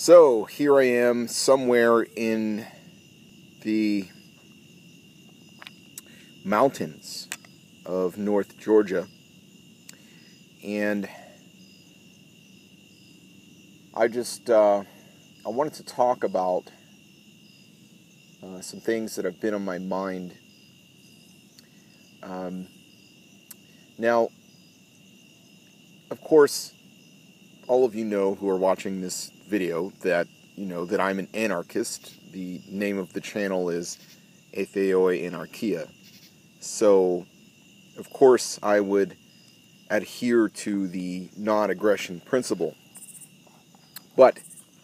So here I am somewhere in the mountains of North Georgia, and I wanted to talk about some things that have been on my mind. Now, of course, all of you know who are watching this video that that I'm an anarchist. The name of the channel is Atheoianarchia. So, of course, I would adhere to the non-aggression principle. But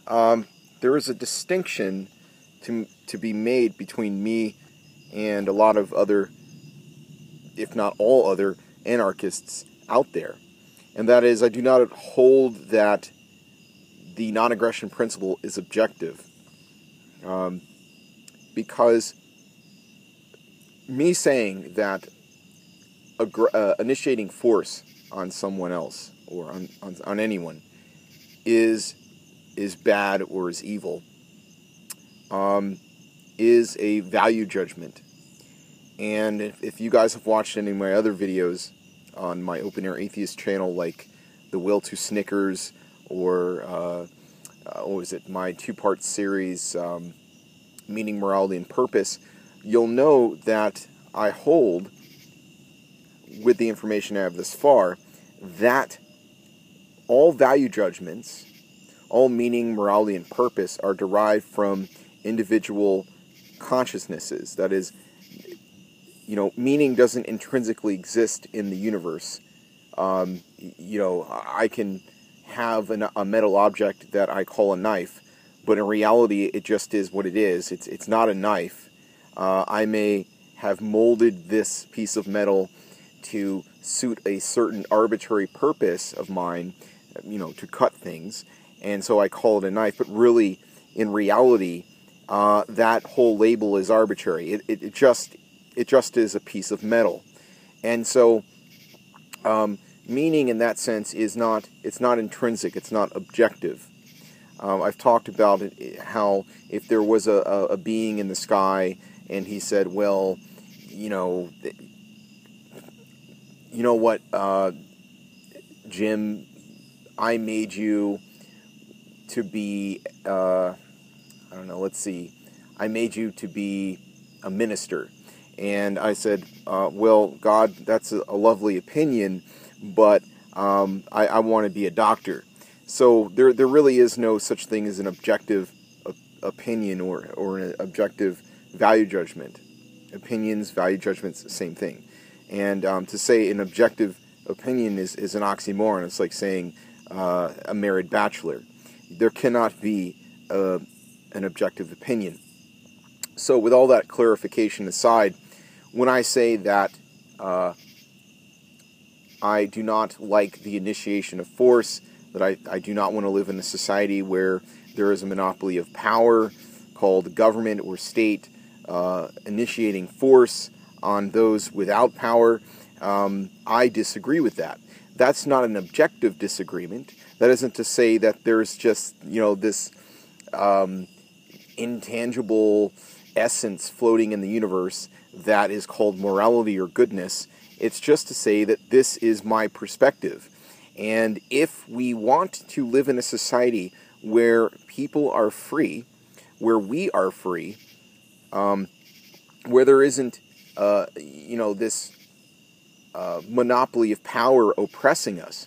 there is a distinction to be made between me and a lot of other, if not all other, anarchists out there. And that is, I do not hold that the non-aggression principle is objective. Because me saying that initiating force on someone else or on anyone is bad or is evil is a value judgment. And if you guys have watched any of my other videos on my Open Air Atheist channel, like The Will to Snickers, or what was it, my two-part series, Meaning, Morality, and Purpose, you'll know that I hold, with the information I have thus far, that all value judgments, all meaning, morality, and purpose are derived from individual consciousnesses. That is, meaning doesn't intrinsically exist in the universe. I can have a metal object that I call a knife, but in reality it just is what it is. It's not a knife. I may have molded this piece of metal to suit a certain arbitrary purpose of mine, to cut things, and so I call it a knife, but really, in reality, that whole label is arbitrary. It just is a piece of metal. And so meaning in that sense it's not intrinsic, it's not objective. I've talked about it, how if there was a being in the sky and he said, well, you know what, Jim, I made you to be, I made you to be a minister. And I said, well, God, that's a lovely opinion, but I want to be a doctor. So there really is no such thing as an objective opinion or an objective value judgment. Opinions, value judgments, same thing. And to say an objective opinion is an oxymoron. It's like saying a married bachelor. There cannot be an objective opinion. So with all that clarification aside, when I say that I do not like the initiation of force, that I do not want to live in a society where there is a monopoly of power called government or state initiating force on those without power, I disagree with that. That's not an objective disagreement. That isn't to say that there's just, this intangible essence floating in the universe that is called morality or goodness. It's just to say that this is my perspective. And if we want to live in a society where people are free, where we are free, where there isn't, this monopoly of power oppressing us,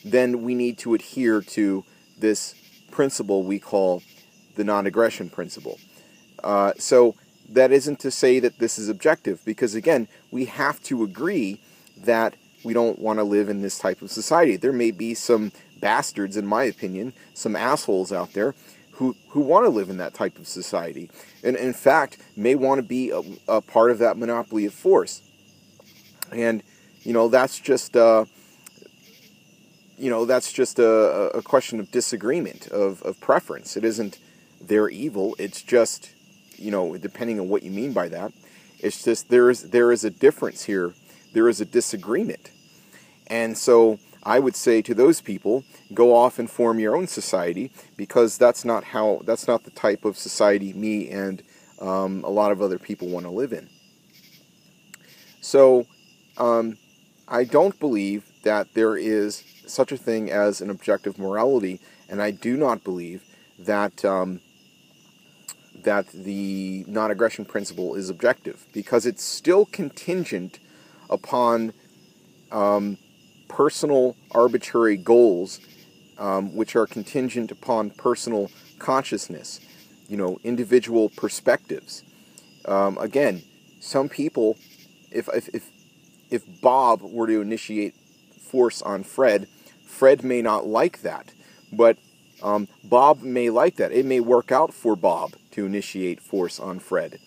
then we need to adhere to this principle we call the non-aggression principle. So that isn't to say that this is objective, because again, we have to agree that we don't want to live in this type of society. There may be some bastards, in my opinion, some assholes out there who want to live in that type of society, and in fact may want to be a part of that monopoly of force. And that's just a question of disagreement, of preference. It isn't their evil. It's just, depending on what you mean by that, it's just there is a difference here. There is a disagreement. And so I would say to those people, go off and form your own society, because that's not the type of society me and a lot of other people want to live in. So, I don't believe that there is such a thing as an objective morality, and I do not believe that that the non-aggression principle is objective, because it's still contingent upon personal arbitrary goals, which are contingent upon personal consciousness, individual perspectives. Again, some people, if Bob were to initiate force on Fred, Fred may not like that, but Bob may like that. It may work out for Bob to initiate force on Fred.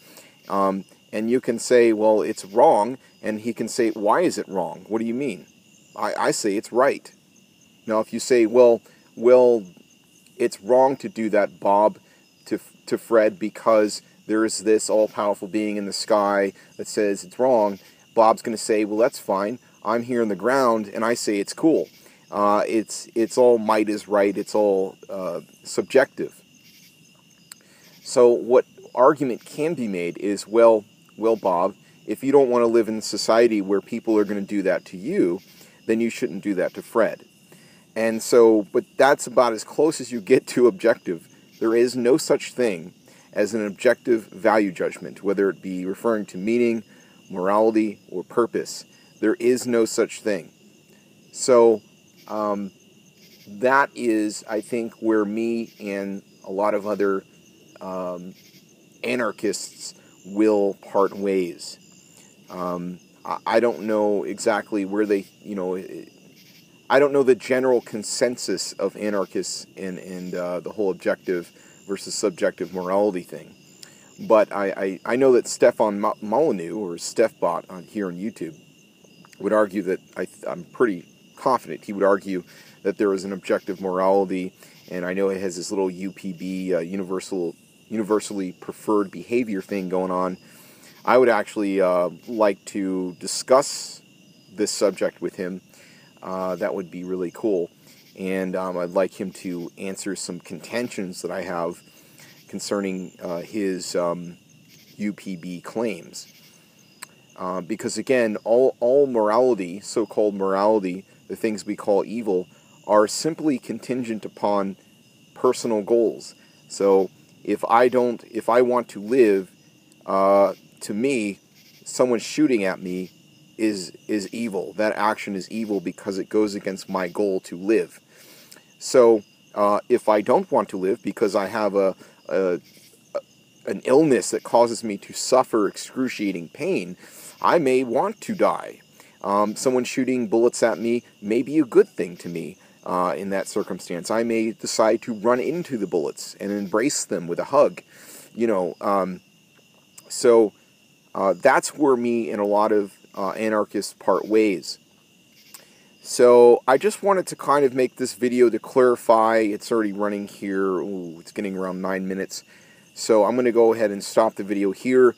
And you can say, well, it's wrong, and he can say, why is it wrong? What do you mean? I say it's right. Now, if you say, well, it's wrong to do that, Bob, to Fred, because there is this all-powerful being in the sky that says it's wrong, Bob's going to say, well, that's fine. I'm here on the ground, and I say it's cool. It's all might is right. It's all subjective. So what argument can be made is, well, Bob, if you don't want to live in a society where people are going to do that to you, then you shouldn't do that to Fred. And so, but that's about as close as you get to objective. There is no such thing as an objective value judgment, whether it be referring to meaning, morality, or purpose. There is no such thing. So, that is, I think, where me and a lot of other anarchists will part ways. I don't know exactly where they, I don't know the general consensus of anarchists and the whole objective versus subjective morality thing. But I know that Stefan Molyneux, or Stefbot here on YouTube, would argue that, I'm pretty confident he would argue that there is an objective morality, and I know it has this little UPB, universally preferred behavior thing going on. I would actually like to discuss this subject with him. That would be really cool. And I'd like him to answer some contentions that I have concerning his UPB claims. Because again, all morality, so-called morality, the things we call evil, are simply contingent upon personal goals. So if I want to live, to me, someone shooting at me is evil. That action is evil because it goes against my goal to live. So if I don't want to live because I have an illness that causes me to suffer excruciating pain, I may want to die. Someone shooting bullets at me may be a good thing to me in that circumstance. I may decide to run into the bullets and embrace them with a hug. So that's where me and a lot of anarchists part ways. So I just wanted to kind of make this video to clarify. It's already running here. Ooh, it's getting around 9 minutes. So I'm going to go ahead and stop the video here.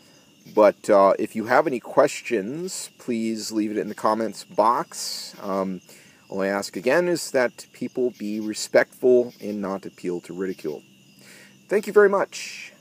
But if you have any questions, please leave it in the comments box. All I ask again is that people be respectful and not appeal to ridicule. Thank you very much.